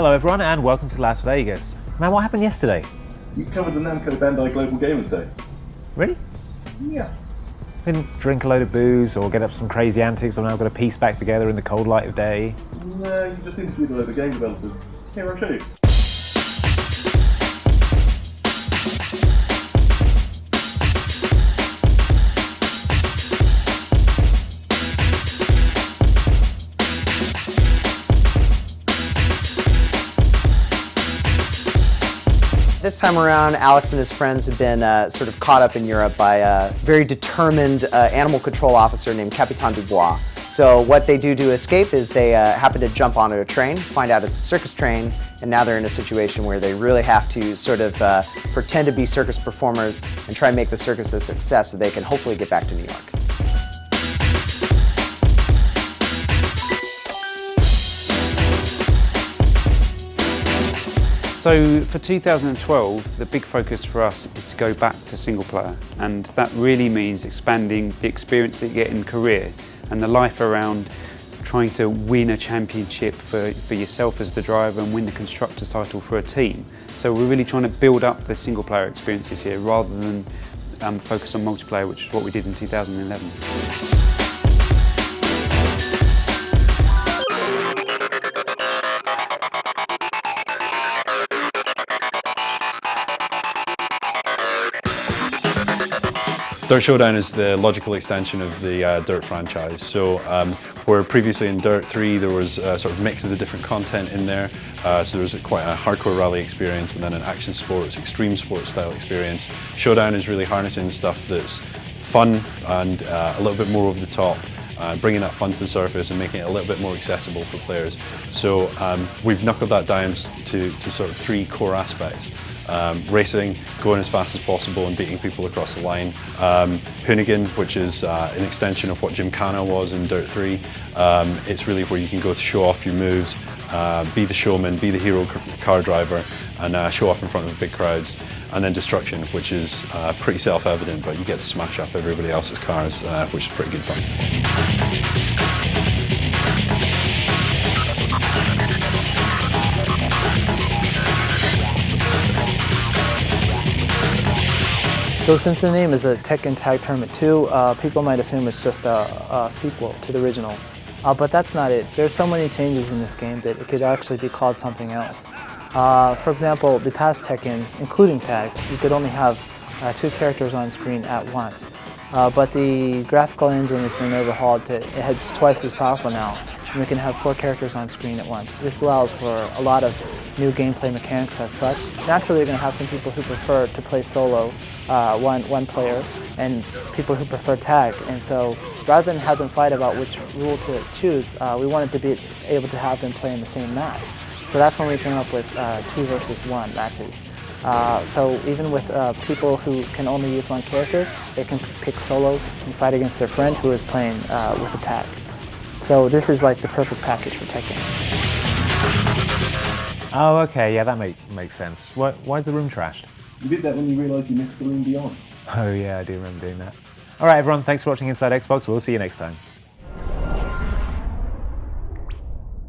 Hello everyone and welcome to Las Vegas. Man, what happened yesterday? You covered the Namco Bandai Global Gamers Day. Really? Yeah. Didn't drink a load of booze or get up some crazy antics and now got to piece back together in the cold light of day? No, you just interviewed a load of game developers. Here, I'll show you. This time around, Alex and his friends have been sort of caught up in Europe by a very determined animal control officer named Capitaine Dubois. So what they do to escape is they happen to jump onto a train, find out it's a circus train, and now they're in a situation where they really have to sort of pretend to be circus performers and try and make the circus a success so they can hopefully get back to New York. So for 2012, the big focus for us is to go back to single player, and that really means expanding the experience that you get in career and the life around trying to win a championship for yourself as the driver and win the constructor's title for a team. So we're really trying to build up the single player experiences here rather than focus on multiplayer, which is what we did in 2011. Dirt Showdown is the logical extension of the Dirt franchise. So where previously in Dirt 3 there was sort of mixes of different content in there. So there was quite a hardcore rally experience and then an action sports, extreme sports style experience. Showdown is really harnessing stuff that's fun and a little bit more over the top, bringing that fun to the surface and making it a little bit more accessible for players. So we've knuckled that down to sort of three core aspects. Racing, going as fast as possible and beating people across the line. Hoonigan, which is an extension of what Gymkhana was in Dirt 3. It's really where you can go to show off your moves, be the showman, be the hero car driver, and show off in front of big crowds. And then Destruction, which is pretty self-evident, but you get to smash up everybody else's cars, which is pretty good fun. So since the name is a Tekken Tag Tournament 2, people might assume it's just a sequel to the original. But that's not it. There's so many changes in this game that it could actually be called something else. For example, the past Tekkens, including Tag, you could only have two characters on screen at once. But the graphical engine has been overhauled it's twice as powerful now. And we can have 4 characters on screen at once. This allows for a lot of new gameplay mechanics as such. Naturally, you're going to have some people who prefer to play solo, one player, and people who prefer tag. And so, rather than have them fight about which rule to choose, we wanted to be able to have them play in the same match. So that's when we came up with 2 versus 1 matches. So even with people who can only use one character, they can pick solo and fight against their friend who is playing with a tag. So this is like the perfect package for Tekken. Oh, okay, yeah, that makes sense. Why is the room trashed? You did that when you realised you missed the room beyond. Oh yeah, I do remember doing that. All right, everyone, thanks for watching Inside Xbox. We'll see you next time.